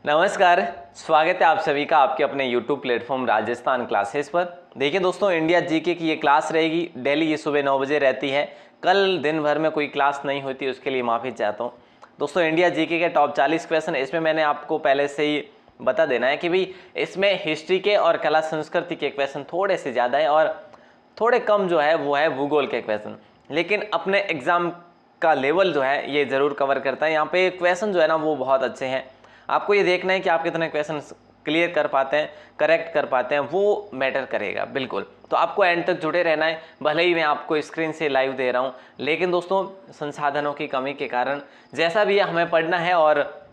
नमस्कार, स्वागत है आप सभी का आपके अपने YouTube प्लेटफॉर्म राजस्थान क्लासेस पर। देखिए दोस्तों, इंडिया जीके की ये क्लास रहेगी डेली, ये सुबह 9 बजे रहती है। कल दिन भर में कोई क्लास नहीं होती, उसके लिए माफ़ी चाहता हूँ। दोस्तों, इंडिया जीके के टॉप 40 क्वेश्चन, इसमें मैंने आपको पहले से ही बता देना है कि भाई इसमें हिस्ट्री के और कला संस्कृति के क्वेश्चन थोड़े से ज़्यादा है और थोड़े कम जो है वो है भूगोल के क्वेश्चन। लेकिन अपने एग्जाम का लेवल जो है ये ज़रूर कवर करता है। यहाँ पे क्वेश्चन जो है ना वो बहुत अच्छे हैं। आपको ये देखना है कि आप कितने क्वेश्चन क्लियर कर पाते हैं, करेक्ट कर पाते हैं, वो मैटर करेगा बिल्कुल। तो आपको एंड तक जुड़े रहना है। भले ही मैं आपको स्क्रीन से लाइव दे रहा हूँ, लेकिन दोस्तों संसाधनों की कमी के कारण जैसा भी हमें पढ़ना है, और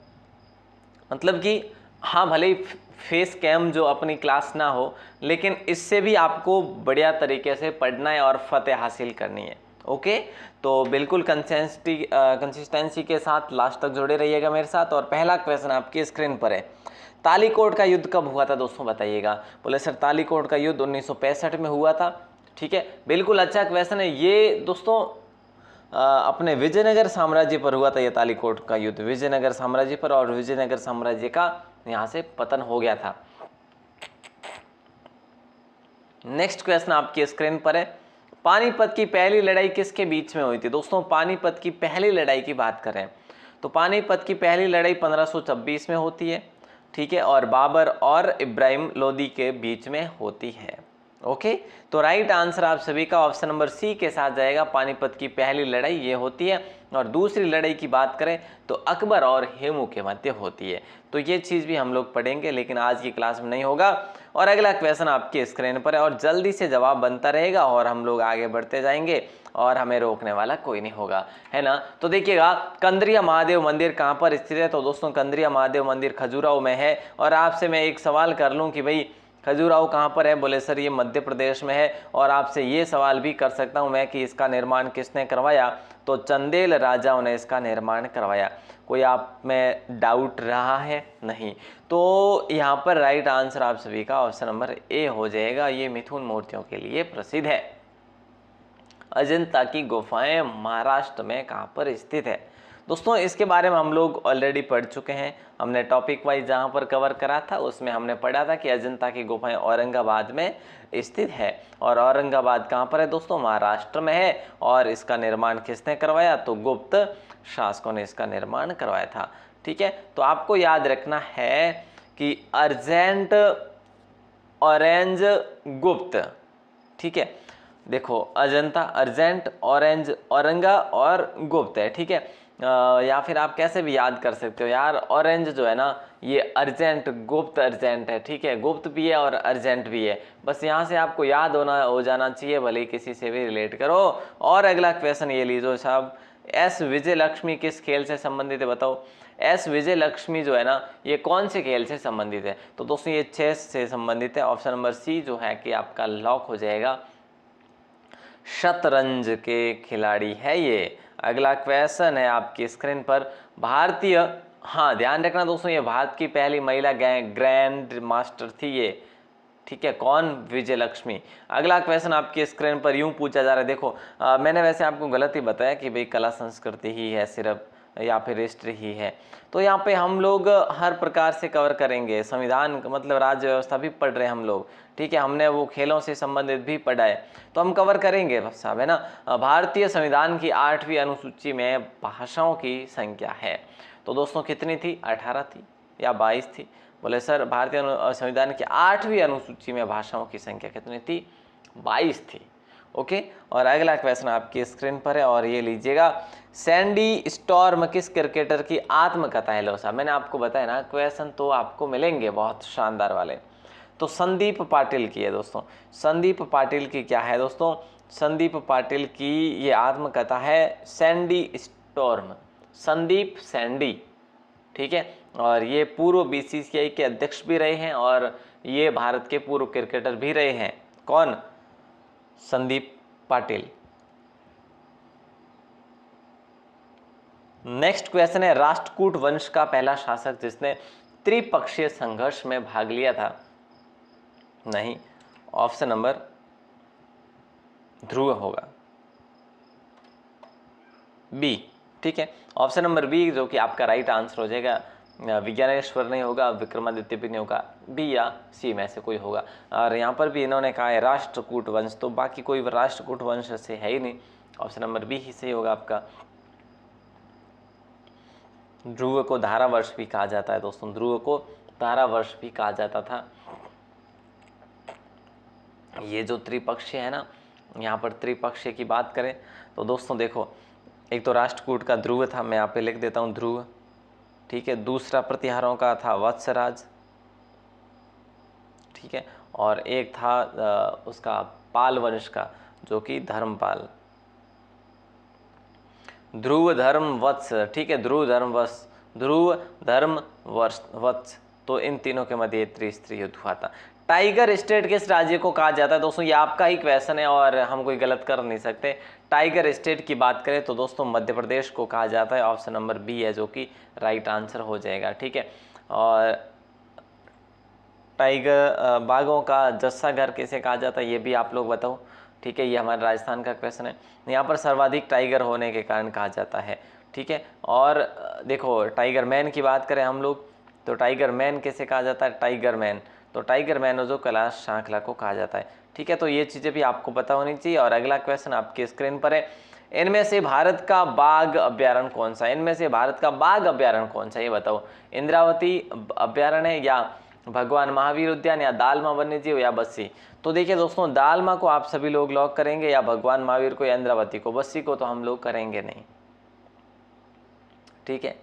मतलब कि हाँ, भले ही फेस कैम जो अपनी क्लास ना हो, लेकिन इससे भी आपको बढ़िया तरीके से पढ़ना है और फतेह हासिल करनी है। ओके, तो बिल्कुल कंसिस्टेंसी के साथ लास्ट तक जुड़े रहिएगा मेरे साथ। और पहला क्वेश्चन आपकी स्क्रीन पर है, तालीकोट का युद्ध कब हुआ था दोस्तों, बताइएगा। बोले सर तालीकोट का युद्ध 1965 में हुआ था। ठीक है, बिल्कुल अच्छा क्वेश्चन है ये दोस्तों। अपने विजयनगर साम्राज्य पर हुआ था ये तालीकोट का युद्ध, विजयनगर साम्राज्य पर, और विजयनगर साम्राज्य का यहाँ से पतन हो गया था। नेक्स्ट क्वेश्चन आपकी स्क्रीन पर है, पानीपत की पहली लड़ाई किसके बीच में हुई थी दोस्तों। पानीपत की पहली लड़ाई की बात करें तो पानीपत की पहली लड़ाई 1526 में होती है। ठीक है, और बाबर और इब्राहिम लोदी के बीच में होती है। ओके, तो राइट आंसर आप सभी का ऑप्शन नंबर सी के साथ जाएगा। पानीपत की पहली लड़ाई ये होती है। और दूसरी लड़ाई की बात करें तो अकबर और हेमू के मध्य होती है। तो ये चीज़ भी हम लोग पढ़ेंगे, लेकिन आज की क्लास में नहीं होगा। और अगला क्वेश्चन आपकी स्क्रीन पर है और जल्दी से जवाब बनता रहेगा और हम लोग आगे बढ़ते जाएंगे और हमें रोकने वाला कोई नहीं होगा, है ना। तो देखिएगा, कंद्रिया महादेव मंदिर कहाँ पर स्थित है। तो दोस्तों कंद्रिया महादेव मंदिर खजुराहो में है। और आपसे मैं एक सवाल कर लूँ कि भाई खजुराहो कहाँ पर है, बोले सर ये मध्य प्रदेश में है। और आपसे ये सवाल भी कर सकता हूँ मैं कि इसका निर्माण किसने करवाया, तो चंदेल राजाओं ने इसका निर्माण करवाया। कोई आप में डाउट रहा है? नहीं। तो यहाँ पर राइट आंसर आप सभी का ऑप्शन नंबर ए हो जाएगा। ये मिथुन मूर्तियों के लिए प्रसिद्ध है। अजंता की गुफाएं महाराष्ट्र में कहाँ पर स्थित है दोस्तों, इसके बारे में हम लोग ऑलरेडी पढ़ चुके हैं। हमने टॉपिक वाइज जहाँ पर कवर करा था उसमें हमने पढ़ा था कि अजंता की गुफाएं औरंगाबाद में स्थित है। और औरंगाबाद कहाँ पर है दोस्तों, महाराष्ट्र में है। और इसका निर्माण किसने करवाया, तो गुप्त शासकों ने इसका निर्माण करवाया था। ठीक है, तो आपको याद रखना है कि अर्जेंट ऑरेंज गुप्त। ठीक है, देखो अजंता, अर्जेंट, ऑरेंज, औरंगा और गुप्त है। ठीक है, या फिर आप कैसे भी याद कर सकते हो यार, ऑरेंज जो है ना ये अर्जेंट, गुप्त अर्जेंट है। ठीक है, गुप्त भी है और अर्जेंट भी है। बस यहाँ से आपको याद हो जाना चाहिए, भले ही किसी से भी रिलेट करो। और अगला क्वेश्चन ये लीजिए साहब, एस विजय लक्ष्मी किस खेल से संबंधित है, बताओ। एस विजय लक्ष्मी जो है ना ये कौन से खेल से संबंधित है, तो दोस्तों ये चेस से संबंधित है। ऑप्शन नंबर सी जो है कि आपका लॉक हो जाएगा, शतरंज के खिलाड़ी है ये। अगला क्वेश्चन है आपकी स्क्रीन पर, भारतीय, हाँ ध्यान रखना दोस्तों, ये भारत की पहली महिला ग्रैंड मास्टर थी ये। ठीक है, कौन, विजय लक्ष्मी। अगला क्वेश्चन आपकी स्क्रीन पर यूं पूछा जा रहा है, देखो मैंने वैसे आपको गलत ही बताया कि भाई कला संस्कृति ही है सिर्फ या फिर हिस्ट्री ही है। तो यहाँ पे हम लोग हर प्रकार से कवर करेंगे। संविधान मतलब राज्य व्यवस्था भी पढ़ रहे हैं हम लोग। ठीक है, हमने वो खेलों से संबंधित भी पढ़ा है, तो हम कवर करेंगे साहब, है ना। भारतीय संविधान की 8वीं अनुसूची में भाषाओं की संख्या है, तो दोस्तों कितनी थी, 18 थी या 22 थी। बोले सर भारतीय संविधान की 8वीं अनुसूची में भाषाओं की संख्या कितनी थी, 22 थी। ओके, और अगला क्वेश्चन आपकी स्क्रीन पर है और ये लीजिएगा, सैंडी स्टॉर्म किस क्रिकेटर की आत्मकथा है। लो साहब, मैंने आपको बताया ना क्वेश्चन तो आपको मिलेंगे बहुत शानदार वाले। तो संदीप पाटिल की है दोस्तों, संदीप पाटिल की क्या है दोस्तों, संदीप पाटिल की ये आत्मकथा है सैंडी स्टॉर्म, संदीप सैंडी। ठीक है, और ये पूर्व बीसीसीआई के अध्यक्ष भी रहे हैं और ये भारत के पूर्व क्रिकेटर भी रहे हैं। कौन, संदीप पाटिल। नेक्स्ट क्वेश्चन है, राष्ट्रकूट वंश का पहला शासक जिसने त्रिपक्षीय संघर्ष में भाग लिया था। नहीं, ऑप्शन नंबर ध्रुव होगा, बी। ठीक है, ऑप्शन नंबर बी जो कि आपका राइट आंसर हो जाएगा, विज्ञानेश्वर नहीं होगा, विक्रमादित्य भी नहीं होगा, बी या सी में से कोई होगा। और यहाँ पर भी इन्होंने कहा है राष्ट्रकूट वंश, तो बाकी कोई राष्ट्रकूट वंश से है ही नहीं, ऑप्शन नंबर बी ही सही होगा आपका। ध्रुव को धारावर्ष भी कहा जाता है दोस्तों, ध्रुव को धारावर्ष भी कहा जाता था। ये जो त्रिपक्षीय है ना, यहाँ पर त्रिपक्षीय की बात करें तो दोस्तों देखो, एक तो राष्ट्रकूट का ध्रुव था, मैं यहाँ पे लिख देता हूँ ध्रुव, ठीक है। दूसरा प्रतिहारों का था वत्सराज, ठीक है। और एक था उसका पाल वंश का, जो कि धर्मपाल। ध्रुव धर्म वत्स, ठीक है, ध्रुव धर्म वत्स, ध्रुव धर्म वत्स, तो इन तीनों के मध्य त्रिस्तरीय युद्ध हुआ था। टाइगर स्टेट किस राज्य को कहा जाता है दोस्तों, ये आपका ही क्वेश्चन है और हम कोई गलत कर नहीं सकते। टाइगर स्टेट की बात करें तो दोस्तों मध्य प्रदेश को कहा जाता है, ऑप्शन नंबर बी है जो कि राइट आंसर हो जाएगा, ठीक है। और टाइगर बाघों का जस्सा घर किसे कहा जाता है, ये भी आप लोग बताओ, ठीक है। ये हमारे राजस्थान का क्वेश्चन है। यहाँ पर सर्वाधिक टाइगर होने के कारण कहा जाता है, ठीक है। और देखो टाइगर मैन की बात करें हम लोग, तो टाइगर मैन किसे कहा जाता है, टाइगर मैन, तो टाइगर मैन जो कैलाश सांखला को कहा जाता है, ठीक है। तो ये चीज़ें भी आपको पता होनी चाहिए। और अगला क्वेश्चन आपकी स्क्रीन पर है, इनमें से भारत का बाघ अभ्यारण्य कौन सा है, इनमें से भारत का बाघ अभ्यारण्य कौन सा है, ये बताओ। इंद्रावती अभ्यारण्य या भगवान महावीर उद्यान या दालमा वन्यजीव या बस्सी। तो देखिए दोस्तों, दालमा को आप सभी लोग लॉक करेंगे या भगवान महावीर को या इंद्रावती को, बस्सी को तो हम लोग करेंगे नहीं, ठीक है।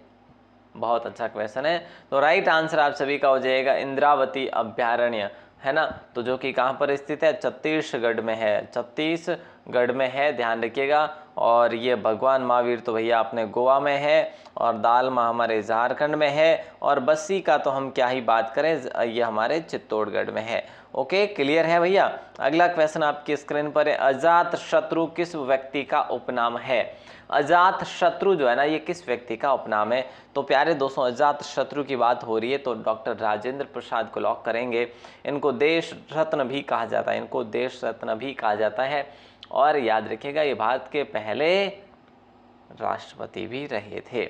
बहुत अच्छा क्वेश्चन है, तो राइट आंसर आप सभी का हो जाएगा इंद्रावती अभ्यारण्य, है ना। तो जो कि कहाँ पर स्थित है, छत्तीसगढ़ में है, छत्तीसगढ़ में है, ध्यान रखिएगा। और ये भगवान महावीर तो भैया अपने गोवा में है, और दालमा हमारे झारखंड में है, और बस्सी का तो हम क्या ही बात करें, ये हमारे चित्तौड़गढ़ में है। ओके, क्लियर है भैया। अगला क्वेश्चन आपकी स्क्रीन पर है, अजात शत्रु किस व्यक्ति का उपनाम है। अजात शत्रु जो है ना, ये किस व्यक्ति का उपनाम है। तो प्यारे दोस्तों, अजात शत्रु की बात हो रही है तो डॉक्टर राजेंद्र प्रसाद को लॉक करेंगे। इनको देश रत्न भी कहा जाता है, इनको देश रत्न भी कहा जाता है। और याद रखिएगा, ये भारत के पहले राष्ट्रपति भी रहे थे।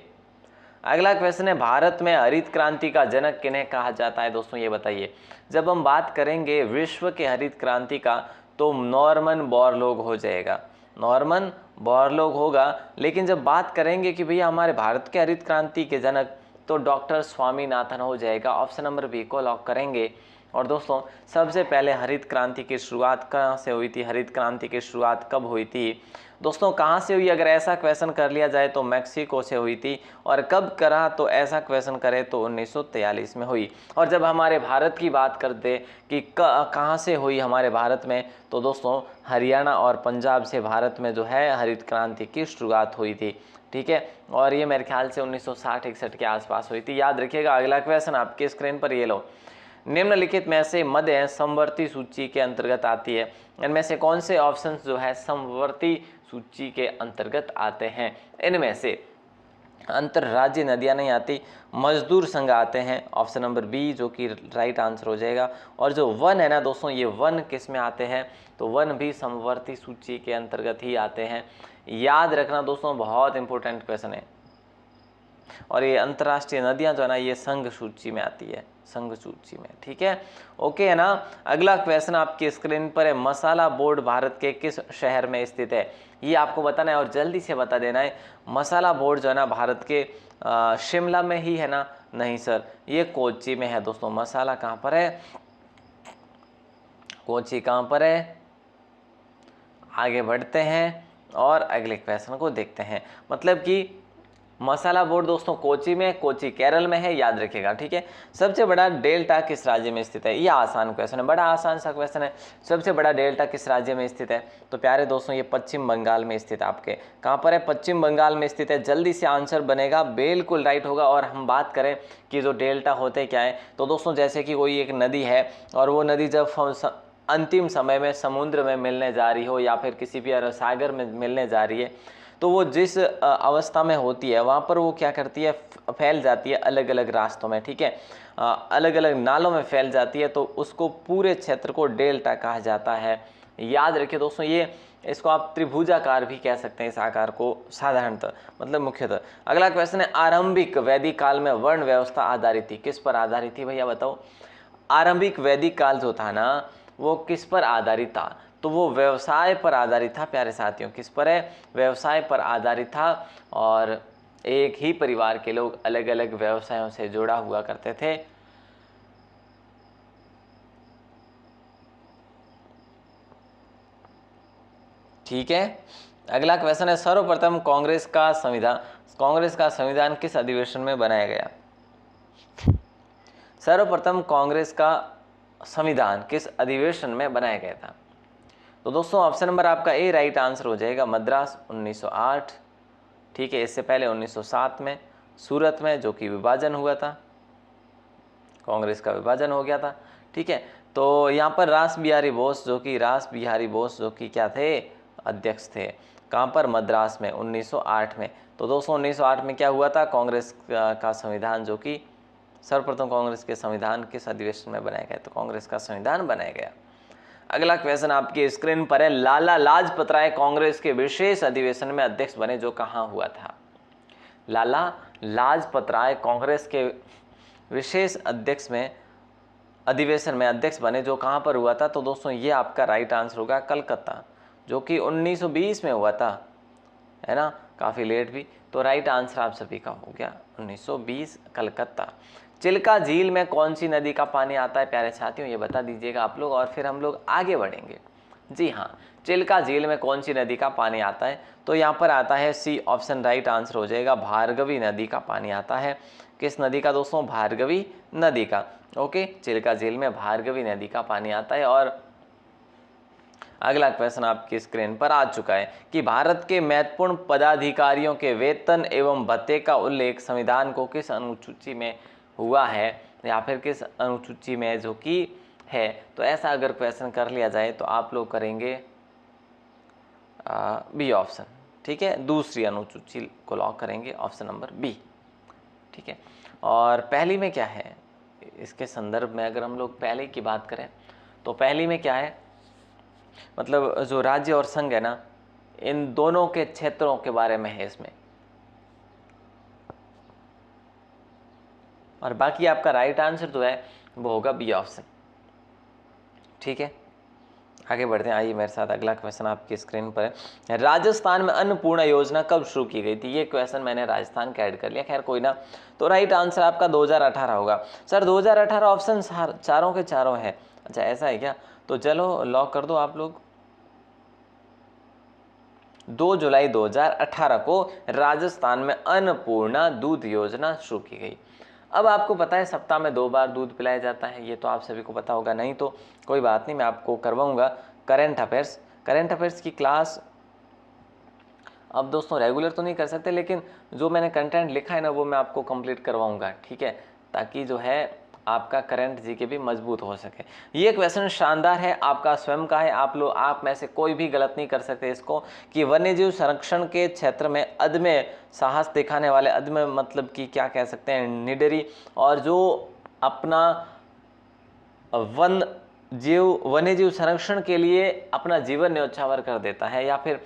अगला क्वेश्चन है, भारत में हरित क्रांति का जनक किन्हें कहा जाता है दोस्तों, ये बताइए। जब हम बात करेंगे विश्व के हरित क्रांति का, तो नॉर्मन बोरलॉग हो जाएगा, नॉर्मन बोरलॉग होगा। लेकिन जब बात करेंगे कि भैया हमारे भारत के हरित क्रांति के जनक, तो डॉक्टर स्वामीनाथन हो जाएगा, ऑप्शन नंबर बी को लॉक करेंगे। और दोस्तों, सबसे पहले हरित क्रांति की शुरुआत कहाँ से हुई थी, हरित क्रांति की शुरुआत कब हुई थी दोस्तों, कहाँ से हुई, अगर ऐसा क्वेश्चन कर लिया जाए तो मैक्सिको से हुई थी। और कब करा, तो ऐसा क्वेश्चन करे तो 1943 में हुई। और जब हमारे भारत की बात करते कि कहाँ से हुई हमारे भारत में, तो दोस्तों हरियाणा और पंजाब से भारत में जो है हरित क्रांति की शुरुआत हुई थी, ठीक है। और ये मेरे ख्याल से 1960-61 के आसपास हुई थी, याद रखिएगा। अगला क्वेश्चन आपके स्क्रीन पर ये लो, निम्नलिखित में से मध्य समवर्ती सूची के अंतर्गत आती है। इनमें से कौन से ऑप्शंस जो है समवर्ती सूची के अंतर्गत आते हैं। इनमें से अंतरराज्यीय नदियां नहीं आती, मजदूर संघ आते हैं, ऑप्शन नंबर बी जो कि राइट आंसर हो जाएगा। और जो वन है ना दोस्तों, ये वन किस में आते हैं, तो वन भी समवर्ती सूची के अंतर्गत ही आते हैं। याद रखना दोस्तों, बहुत इंपॉर्टेंट क्वेश्चन है। और ये अंतर्राष्ट्रीय नदियां जो है ना, ये संघ सूची में आती है, संघ सूची में, ठीक है। ओके है ना। अगला क्वेश्चन आपकी स्क्रीन पर है, मसाला बोर्ड भारत के किस शहर में स्थित है, ये आपको बताना है और जल्दी से बता देना है। मसाला बोर्ड जो है ना भारत के शिमला में ही है ना, नहीं सर, ये कोच्चि में है दोस्तों। मसाला कहाँ पर है, कोच्चि कहाँ पर है। आगे बढ़ते हैं और अगले क्वेश्चन को देखते हैं। मतलब कि मसाला बोर्ड दोस्तों कोच्चि में, कोच्चि केरल में है, याद रखिएगा, ठीक है। सबसे बड़ा डेल्टा किस राज्य में स्थित है, ये आसान क्वेश्चन है, बड़ा आसान सा क्वेश्चन है। सबसे बड़ा डेल्टा किस राज्य में स्थित है, तो प्यारे दोस्तों ये पश्चिम बंगाल में स्थित है। आपके कहाँ पर है, पश्चिम बंगाल में स्थित है। जल्दी से आंसर बनेगा, बिल्कुल राइट होगा। और हम बात करें कि जो डेल्टा होते क्या है, तो दोस्तों जैसे कि कोई एक नदी है और वो नदी जब अंतिम समय में समुद्र में मिलने जा रही हो या फिर किसी भी अरब सागर में मिलने जा रही है, तो वो जिस अवस्था में होती है वहाँ पर वो क्या करती है, फैल जाती है अलग अलग रास्तों में, ठीक है, अलग अलग नालों में फैल जाती है। तो उसको पूरे क्षेत्र को डेल्टा कहा जाता है, याद रखिए दोस्तों, ये इसको आप त्रिभुजाकार भी कह सकते हैं इस आकार को साधारणतः, मतलब मुख्यतः। अगला क्वेश्चन है, आरंभिक वैदिक काल में वर्ण व्यवस्था आधारित थी, किस पर आधारित थी भैया बताओ। आरंभिक वैदिक काल जो था ना वो किस पर आधारित था, तो वो व्यवसाय पर आधारित था प्यारे साथियों। किस पर है, व्यवसाय पर आधारित था। और एक ही परिवार के लोग अलग अलग व्यवसायों से जुड़ा हुआ करते थे। ठीक है, अगला क्वेश्चन है, सर्वप्रथम कांग्रेस का संविधान किस अधिवेशन में बनाया गया। सर्वप्रथम कांग्रेस का संविधान किस अधिवेशन में बनाया गया था। तो दोस्तों ऑप्शन नंबर आपका ए राइट आंसर हो जाएगा, मद्रास 1908। ठीक है, इससे पहले 1907 में सूरत में, जो कि विभाजन हुआ था, कांग्रेस का विभाजन हो गया था। ठीक है, तो यहाँ पर रास बिहारी बोस जो कि क्या थे, अध्यक्ष थे। कहाँ पर, मद्रास में 1908 में। तो दोस्तों 1908 में क्या हुआ था, कांग्रेस का संविधान जो कि सर्वप्रथम कांग्रेस के संविधान किस अधिवेशन में बनाया गया, तो कांग्रेस का संविधान बनाया गया। अगला क्वेश्चन आपकी स्क्रीन पर है, लाला लाजपत राय कांग्रेस के विशेष अधिवेशन में अध्यक्ष बने, जो कहाँ हुआ था। लाला लाजपत राय कांग्रेस के विशेष अधिवेशन में अध्यक्ष बने, जो कहाँ पर हुआ था। तो दोस्तों ये आपका राइट आंसर होगा कलकत्ता, जो कि 1920 में हुआ था, है ना, काफ़ी लेट भी। तो राइट आंसर आप सभी का हो गया 1920 कलकत्ता। चिल्का झील में कौन सी नदी का पानी आता है प्यारे साथियों, ये बता दीजिएगा आप लोग, और फिर हम लोग आगे बढ़ेंगे। जी हाँ, चिल्का झील में कौन सी नदी का पानी आता है, तो यहाँ पर आता है सी ऑप्शन, राइट आंसर हो जाएगा, भार्गवी नदी का पानी आता है। किस नदी का दोस्तों, भार्गवी नदी का। ओके, चिल्का झील में भार्गवी नदी का पानी आता है। और अगला क्वेश्चन आपकी स्क्रीन पर आ चुका है कि भारत के महत्वपूर्ण पदाधिकारियों के वेतन एवं भत्ते का उल्लेख संविधान को किस अनुसूची में हुआ है, या फिर किस अनुसूची में जो कि है। तो ऐसा अगर क्वेश्चन कर लिया जाए तो आप लोग करेंगे बी ऑप्शन। ठीक है, दूसरी अनुसूची को लॉक करेंगे, ऑप्शन नंबर बी। ठीक है, और पहली में क्या है, इसके संदर्भ में अगर हम लोग पहले की बात करें तो पहली में क्या है, मतलब जो राज्य और संघ है ना, इन दोनों के क्षेत्रों के बारे में है इसमें। और बाकी आपका राइट आंसर जो है वो होगा बी ऑप्शन। ठीक है, आगे बढ़ते हैं, आइए मेरे साथ। अगला क्वेश्चन आपकी स्क्रीन पर है, राजस्थान में अन्नपूर्णा योजना कब शुरू की गई थी। ये क्वेश्चन मैंने राजस्थान का ऐड कर लिया, खैर कोई ना। तो राइट आंसर आपका 2018 होगा। सर 2018 ऑप्शन चारों के चारों है, अच्छा ऐसा है क्या, तो चलो लॉक कर दो आप लोग। 2 जुलाई 2018 को राजस्थान में अन्नपूर्णा दूध योजना शुरू की गई। अब आपको पता है सप्ताह में 2 बार दूध पिलाया जाता है, ये तो आप सभी को पता होगा, नहीं तो कोई बात नहीं, मैं आपको करवाऊंगा करंट अफेयर्स की क्लास। अब दोस्तों रेगुलर तो नहीं कर सकते, लेकिन जो मैंने कंटेंट लिखा है ना वो मैं आपको कंप्लीट करवाऊंगा। ठीक है, ताकि जो है आपका करंट जीके भी मजबूत हो सके। ये क्वेश्चन शानदार है, आपका स्वयं का है, आप में से कोई भी गलत नहीं कर सकते इसको, कि वन्यजीव संरक्षण के क्षेत्र में अदम्य साहस दिखाने वाले, अदम्य मतलब कि क्या कह सकते हैं, निडरी, और जो अपना वन्यजीव संरक्षण के लिए अपना जीवन न्यौछावर कर देता है, या फिर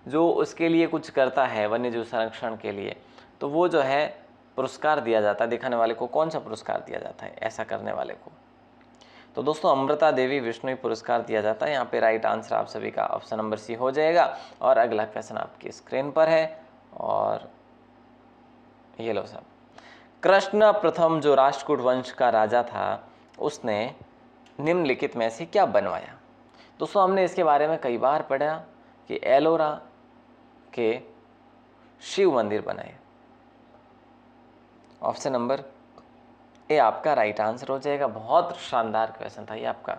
जो उसके लिए कुछ करता है वन्यजीव संरक्षण के लिए, तो वो जो है पुरस्कार दिया जाता है। दिखाने वाले को कौन सा पुरस्कार दिया जाता है, ऐसा करने वाले को। तो दोस्तों अमृता देवी विश्नोई पुरस्कार दिया जाता है। यहाँ पे राइट आंसर आप सभी का ऑप्शन नंबर सी हो जाएगा। और अगला क्वेश्चन आपकी स्क्रीन पर है, और ये लो साहब, कृष्ण प्रथम जो राष्ट्रकूट वंश का राजा था, उसने निम्नलिखित में से क्या बनवाया। दोस्तों हमने इसके बारे में कई बार पढ़ा कि एलोरा के शिव मंदिर बनाए। ऑप्शन नंबर ए आपका राइट आंसर हो जाएगा। बहुत शानदार क्वेश्चन था ये आपका,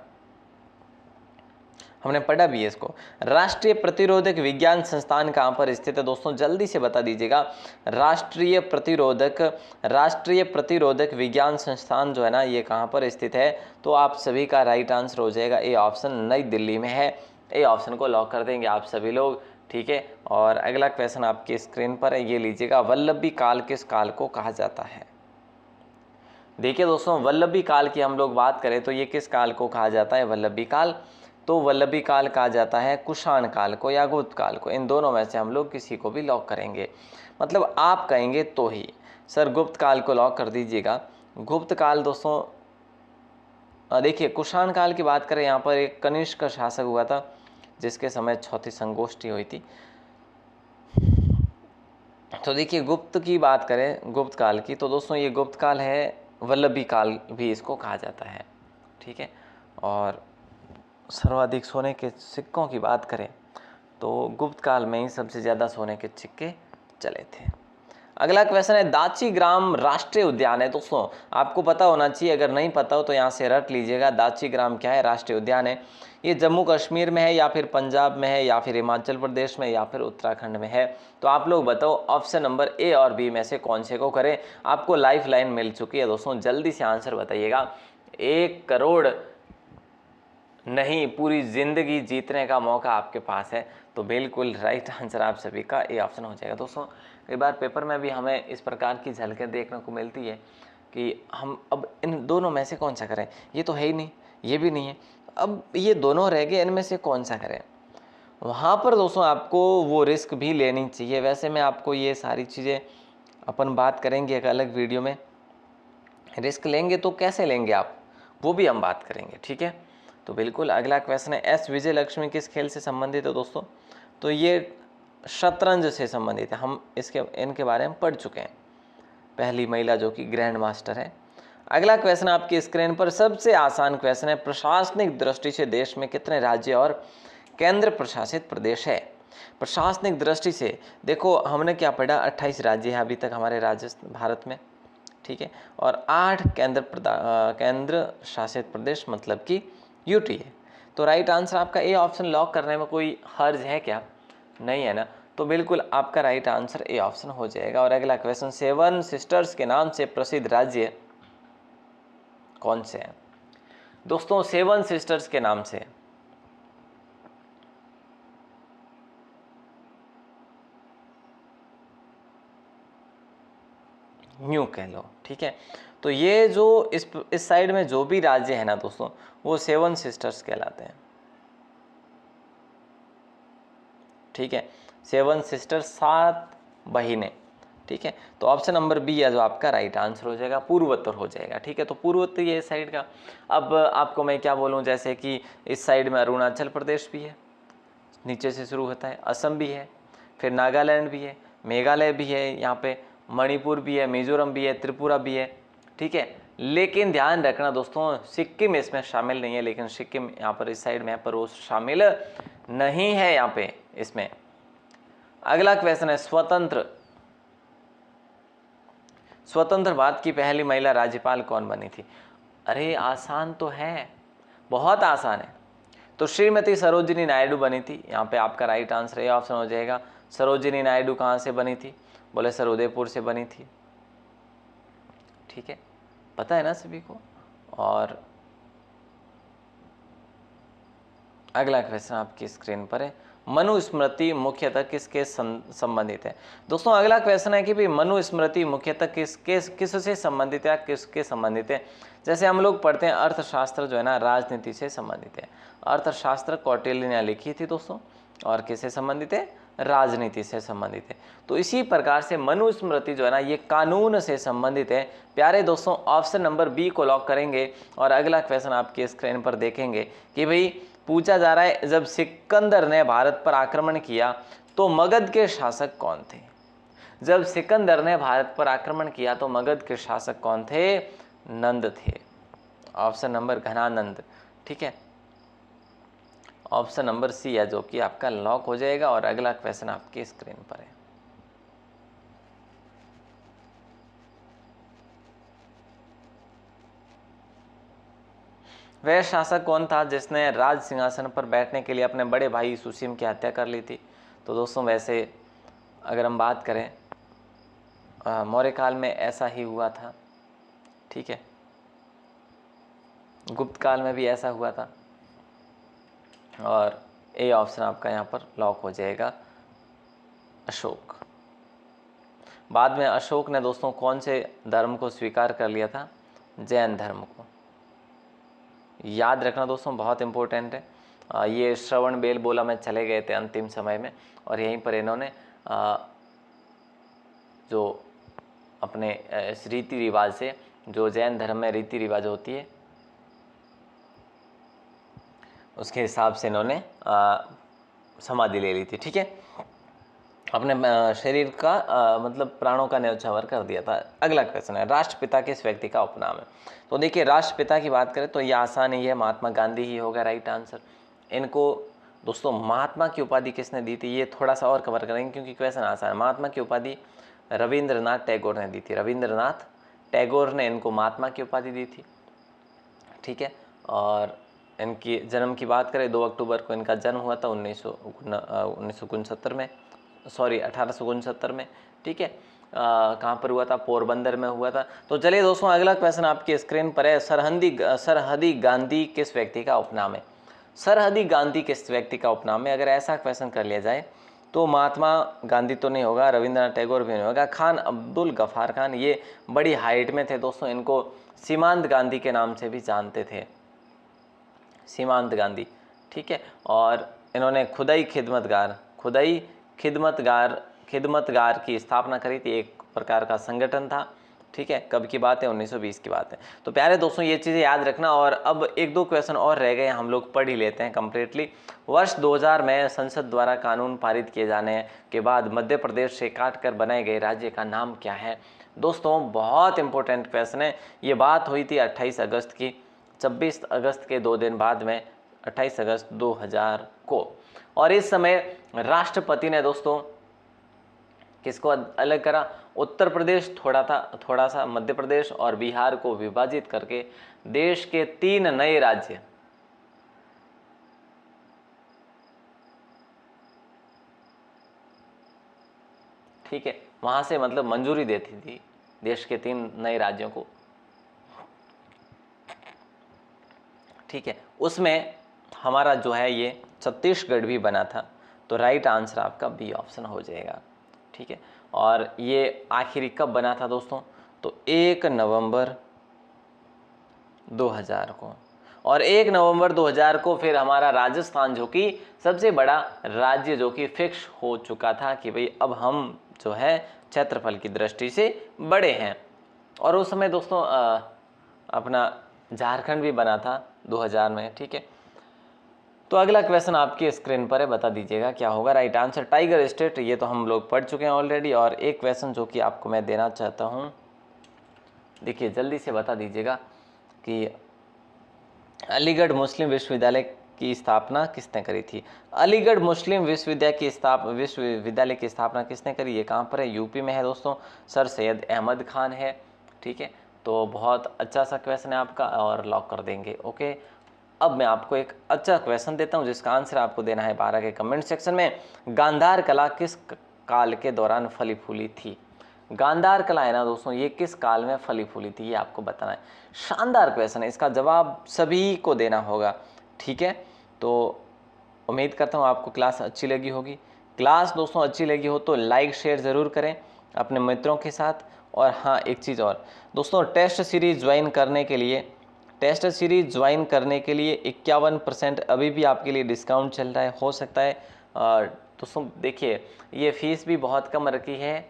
हमने पढ़ा भी है इसको। राष्ट्रीय प्रतिरोधक विज्ञान संस्थान कहाँ पर स्थित है दोस्तों, जल्दी से बता दीजिएगा। राष्ट्रीय प्रतिरोधक विज्ञान संस्थान जो है ना, ये कहाँ पर स्थित है, तो आप सभी का राइट आंसर हो जाएगा ए ऑप्शन, नई दिल्ली में है। ए ऑप्शन को लॉक कर देंगे आप सभी लोग। ठीक है, और अगला क्वेश्चन आपकी स्क्रीन पर है, ये लीजिएगा, वल्लभी काल किस काल को कहा जाता है। देखिए दोस्तों, वल्लभी काल की हम लोग बात करें तो ये किस काल को कहा जाता है, वल्लभी काल। तो वल्लभी काल कहा जाता है कुषाण काल को या गुप्त काल को। इन दोनों में से हम लोग किसी को भी लॉक करेंगे, मतलब आप कहेंगे तो ही। सर गुप्त काल को लॉक कर दीजिएगा। गुप्त काल दोस्तों देखिए, कुषाण काल की बात करें, यहाँ पर एक कनिष्क का शासक हुआ था जिसके समय चौथी संगोष्ठी हुई थी। तो देखिए, गुप्त की बात करें गुप्त काल की, तो दोस्तों ये गुप्त काल है, वल्लभी काल भी इसको कहा जाता है, ठीक है। और सर्वाधिक सोने के सिक्कों की बात करें तो गुप्त काल में ही सबसे ज़्यादा सोने के सिक्के चले थे। अगला क्वेश्चन है, दाची ग्राम राष्ट्रीय उद्यान है। दोस्तों आपको पता होना चाहिए, अगर नहीं पता हो तो यहाँ से रट लीजिएगा। दाची ग्राम क्या है? राष्ट्रीय उद्यान है। ये जम्मू कश्मीर में है या फिर पंजाब में है या फिर हिमाचल प्रदेश में या फिर उत्तराखंड में है? तो आप लोग बताओ ऑप्शन नंबर ए और बी में से कौन से को करें। आपको लाइफ लाइन मिल चुकी है दोस्तों, जल्दी से आंसर बताइएगा। 1 करोड़ नहीं, पूरी जिंदगी जीतने का मौका आपके पास है। तो बिल्कुल राइट आंसर आप सभी का ए ऑप्शन हो जाएगा। दोस्तों कई बार पेपर में भी हमें इस प्रकार की झलकें देखने को मिलती है कि हम अब इन दोनों में से कौन सा करें, ये तो है ही नहीं, ये भी नहीं है, अब ये दोनों रह गए, इनमें से कौन सा करें। वहाँ पर दोस्तों आपको वो रिस्क भी लेनी चाहिए। वैसे मैं आपको ये सारी चीज़ें अपन बात करेंगे एक अलग वीडियो में। रिस्क लेंगे तो कैसे लेंगे आप, वो भी हम बात करेंगे, ठीक है। तो बिल्कुल अगला क्वेश्चन है, एस विजय लक्ष्मी किस खेल से संबंधित है दोस्तों? तो ये शतरंज से संबंधित है। हम इनके बारे में पढ़ चुके हैं। पहली महिला जो कि ग्रैंड मास्टर है। अगला क्वेश्चन आपकी स्क्रीन पर सबसे आसान क्वेश्चन है, प्रशासनिक दृष्टि से देश में कितने राज्य और केंद्र प्रशासित प्रदेश है? प्रशासनिक दृष्टि से देखो, हमने क्या पढ़ा, 28 राज्य हैं अभी तक हमारे भारत में, ठीक है, और 8 केंद्र शासित प्रदेश मतलब कि यूटी है। तो राइट आंसर आपका ए ऑप्शन लॉक करने में कोई हर्ज है क्या? नहीं है ना। तो बिल्कुल आपका राइट आंसर ए ऑप्शन हो जाएगा। और अगला क्वेश्चन, 7 सिस्टर्स के नाम से प्रसिद्ध राज्य कौन से हैं? दोस्तों 7 सिस्टर्स के नाम से न्यू कह लो, ठीक है। तो ये जो इस साइड में जो भी राज्य है ना दोस्तों, वो 7 सिस्टर्स कहलाते हैं, ठीक है। 7 सिस्टर्स, 7 बहिनें, ठीक है। तो ऑप्शन नंबर बी है जो आपका राइट आंसर हो जाएगा, पूर्वोत्तर हो जाएगा, ठीक है। तो पूर्वोत्तर ये इस साइड का। अब आपको मैं क्या बोलूँ, जैसे कि इस साइड में अरुणाचल प्रदेश भी है, नीचे से शुरू होता है, असम भी है, फिर नागालैंड भी है, मेघालय भी है, यहाँ पे मणिपुर भी है, मिजोरम भी है, त्रिपुरा भी है, ठीक है। लेकिन ध्यान रखना दोस्तों, सिक्किम इसमें शामिल नहीं है, लेकिन सिक्किम यहाँ पर इस साइड में पर वो शामिल नहीं है यहाँ पे इसमें। अगला क्वेश्चन है, स्वतंत्र भारत की पहली महिला राज्यपाल कौन बनी थी? अरे आसान तो है, बहुत आसान है। तो श्रीमती सरोजिनी नायडू बनी थी। यहाँ पे आपका राइट आंसर ये ऑप्शन हो जाएगा। सरोजिनी नायडू कहाँ से बनी थी? बोले सर उदयपुर से बनी थी, ठीक है, पता है ना सभी को। और अगला क्वेश्चन आपकी स्क्रीन पर है, मनुस्मृति मुख्यतः किसके संबंधित है? दोस्तों अगला क्वेश्चन है कि भाई मनुस्मृति मुख्यतः किससे संबंधित है, किसके संबंधित है? जैसे हम लोग पढ़ते हैं अर्थशास्त्र जो है ना, राजनीति से संबंधित है। अर्थशास्त्र कौटिल्य ने लिखी थी दोस्तों, और किससे संबंधित है? राजनीति से संबंधित है। तो इसी प्रकार से मनुस्मृति जो है ना, ये कानून से संबंधित है। प्यारे दोस्तों ऑप्शन नंबर बी को लॉक करेंगे। और अगला क्वेश्चन आपकी स्क्रीन पर देखेंगे कि भाई पूछा जा रहा है, जब सिकंदर ने भारत पर आक्रमण किया तो मगध के शासक कौन थे? जब सिकंदर ने भारत पर आक्रमण किया तो मगध के शासक कौन थे? नंद थे। ऑप्शन नंबर घनानंद, ठीक है। ऑप्शन नंबर सी है जो कि आपका लॉक हो जाएगा। और अगला क्वेश्चन आपकी स्क्रीन पर है, वह शासक कौन था जिसने राज सिंहासन पर बैठने के लिए अपने बड़े भाई सुसीम की हत्या कर ली थी? तो दोस्तों वैसे अगर हम बात करें, मौर्य काल में ऐसा ही हुआ था, ठीक है। गुप्त काल में भी ऐसा हुआ था। और ए ऑप्शन आपका यहाँ पर लॉक हो जाएगा, अशोक। बाद में अशोक ने दोस्तों कौन से धर्म को स्वीकार कर लिया था? जैन धर्म को। याद रखना दोस्तों, बहुत इंपॉर्टेंट है। ये श्रवण बेलगोला में चले गए थे अंतिम समय में, और यहीं पर इन्होंने जो अपने इस रीति रिवाज से, जो जैन धर्म में रीति रिवाज होती है उसके हिसाब से इन्होंने समाधि ले ली थी। ठीक है, अपने शरीर का मतलब प्राणों का न्यौछावर कर दिया था। अगला क्वेश्चन है, राष्ट्रपिता किस व्यक्ति का उपनाम है? तो देखिए, राष्ट्रपिता की बात करें तो ये आसान ही है, महात्मा गांधी ही होगा राइट आंसर। इनको दोस्तों महात्मा की उपाधि किसने दी थी, ये थोड़ा सा और कवर करेंगे क्योंकि क्वेश्चन आसान है। महात्मा की उपाधि रविंद्रनाथ टैगोर ने दी थी। रविंद्रनाथ टैगोर ने इनको महात्मा की उपाधि दी थी। ठीक है, और इनकी जन्म की बात करें 2 अक्टूबर को इनका जन्म हुआ था 1969 में, सॉरी 1869 में। ठीक है, कहाँ पर हुआ था? पोरबंदर में हुआ था। तो चलिए दोस्तों, अगला क्वेश्चन आपकी स्क्रीन पर है, सरहदी गांधी किस व्यक्ति का उपनाम है? सरहदी गांधी किस व्यक्ति का उपनाम है? अगर ऐसा क्वेश्चन कर लिया जाए तो महात्मा गांधी तो नहीं होगा, रविंद्रनाथ टैगोर भी नहीं होगा, खान अब्दुल गफ्फार खान, ये बड़ी हाइट में थे दोस्तों, इनको सीमांत गांधी के नाम से भी जानते थे, सीमांत गांधी। ठीक है, और इन्होंने खुदाई खिदमतगार की स्थापना करी थी, एक प्रकार का संगठन था। ठीक है, कब की बात है? 1920 की बात है। तो प्यारे दोस्तों, ये चीज़ें याद रखना। और अब 1-2 क्वेश्चन और रह गए, हम लोग पढ़ ही लेते हैं कंप्लीटली। वर्ष 2000 में संसद द्वारा कानून पारित किए जाने के बाद मध्य प्रदेश से काटकर बनाए गए राज्य का नाम क्या है? दोस्तों बहुत इंपॉर्टेंट क्वेश्चन है। ये बात हुई थी 28 अगस्त की, 26 अगस्त के 2 दिन बाद में 28 अगस्त 2000 को। और इस समय राष्ट्रपति ने दोस्तों किसको अलग करा? उत्तर प्रदेश थोड़ा सा मध्य प्रदेश और बिहार को विभाजित करके देश के 3 नए राज्य, ठीक है, वहां से मतलब मंजूरी देती थी देश के 3 नए राज्यों को। ठीक है, उसमें हमारा जो है ये छत्तीसगढ़ भी बना था। तो राइट आंसर आपका बी ऑप्शन हो जाएगा। ठीक है, और ये आखिरी कब बना था दोस्तों? तो 1 नवंबर 2000 को। और 1 नवंबर 2000 को फिर हमारा राजस्थान, जो कि सबसे बड़ा राज्य, जो कि फिक्स हो चुका था कि भाई अब हम जो है क्षेत्रफल की दृष्टि से बड़े हैं। और उस समय दोस्तों अपना झारखंड भी बना था 2000 में। ठीक है, तो अगला क्वेश्चन आपकी स्क्रीन पर है, बता दीजिएगा क्या होगा राइट आंसर। टाइगर स्टेट, ये तो हम लोग पढ़ चुके हैं ऑलरेडी। और एक क्वेश्चन जो कि आपको मैं देना चाहता हूँ, देखिए जल्दी से बता दीजिएगा कि अलीगढ़ मुस्लिम विश्वविद्यालय की स्थापना किसने करी थी? अलीगढ़ मुस्लिम विश्वविद्यालय की स्थापना किसने करी? ये कहाँ पर है? यूपी में है दोस्तों, सर सैयद अहमद खान है। ठीक है, तो बहुत अच्छा सा क्वेश्चन है आपका, और लॉक कर देंगे। ओके, अब मैं आपको एक अच्छा क्वेश्चन देता हूं जिसका आंसर आपको देना है 12 के कमेंट सेक्शन में। गांधार कला किस काल के दौरान फली फूली थी? गांधार कला है ना दोस्तों, ये किस काल में फली फूली थी, ये आपको बताना है। शानदार क्वेश्चन है, इसका जवाब सभी को देना होगा। ठीक है, तो उम्मीद करता हूँ आपको क्लास अच्छी लगी होगी। क्लास दोस्तों अच्छी लगी हो तो लाइक शेयर ज़रूर करें अपने मित्रों के साथ। और हाँ, एक चीज़ और दोस्तों, टेस्ट सीरीज़ ज्वाइन करने के लिए 51% अभी भी आपके लिए डिस्काउंट चल रहा है। हो सकता है दोस्तों, देखिए ये फ़ीस भी बहुत कम रखी है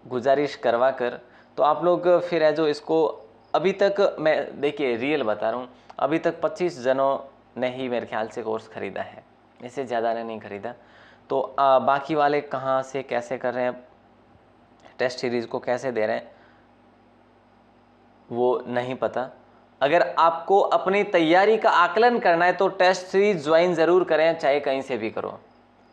गुजारिश करवा कर, तो आप लोग फिर है जो इसको अभी तक, मैं देखिए रियल बता रहा हूँ, अभी तक 25 जनों ने ही मेरे ख्याल से कोर्स ख़रीदा है, इससे ज़्यादा ने नहीं ख़रीदा। तो बाकी वाले कहाँ से कैसे कर रहे हैं, टेस्ट सीरीज़ को कैसे दे रहे हैं, वो नहीं पता। अगर आपको अपनी तैयारी का आकलन करना है तो टेस्ट सीरीज ज्वाइन ज़रूर करें, चाहे कहीं से भी करो।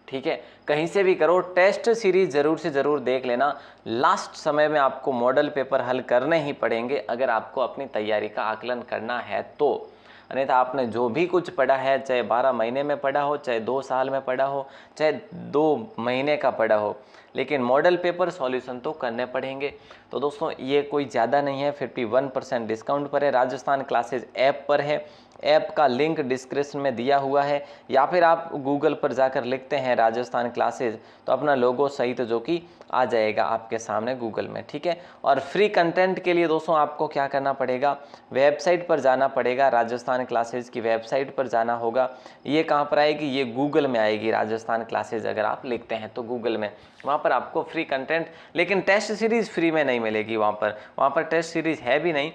ठीक है, कहीं से भी करो, टेस्ट सीरीज ज़रूर से ज़रूर देख लेना। लास्ट समय में आपको मॉडल पेपर हल करने ही पड़ेंगे अगर आपको अपनी तैयारी का आकलन करना है तो। अन्यथा आपने जो भी कुछ पढ़ा है, चाहे 12 महीने में पढ़ा हो, चाहे 2 साल में पढ़ा हो, चाहे 2 महीने का पढ़ा हो, लेकिन मॉडल पेपर सॉल्यूशन तो करने पड़ेंगे। तो दोस्तों ये कोई ज़्यादा नहीं है, 51% डिस्काउंट पर है, राजस्थान क्लासेज ऐप पर है। ऐप का लिंक डिस्क्रिप्शन में दिया हुआ है, या फिर आप गूगल पर जाकर लिखते हैं राजस्थान क्लासेज तो अपना लोगो सहित जो कि आ जाएगा आपके सामने गूगल में, ठीक है। और फ्री कंटेंट के लिए दोस्तों आपको क्या करना पड़ेगा, वेबसाइट पर जाना पड़ेगा, राजस्थान क्लासेज की वेबसाइट पर जाना होगा। ये कहाँ पर आएगी, ये गूगल में आएगी, राजस्थान क्लासेज अगर आप लिखते हैं तो गूगल में, वहाँ पर आपको फ्री कंटेंट, लेकिन टेस्ट सीरीज़ फ्री में नहीं मिलेगी। वहाँ पर टेस्ट सीरीज़ है भी नहीं,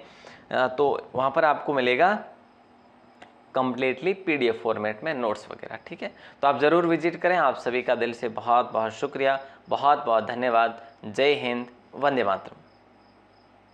तो वहाँ पर आपको मिलेगा कंप्लीटली पीडीएफ फॉर्मेट में नोट्स वगैरह, ठीक है। तो आप ज़रूर विजिट करें। आप सभी का दिल से बहुत बहुत शुक्रिया, बहुत बहुत धन्यवाद। जय हिंद, वंदे मातरम।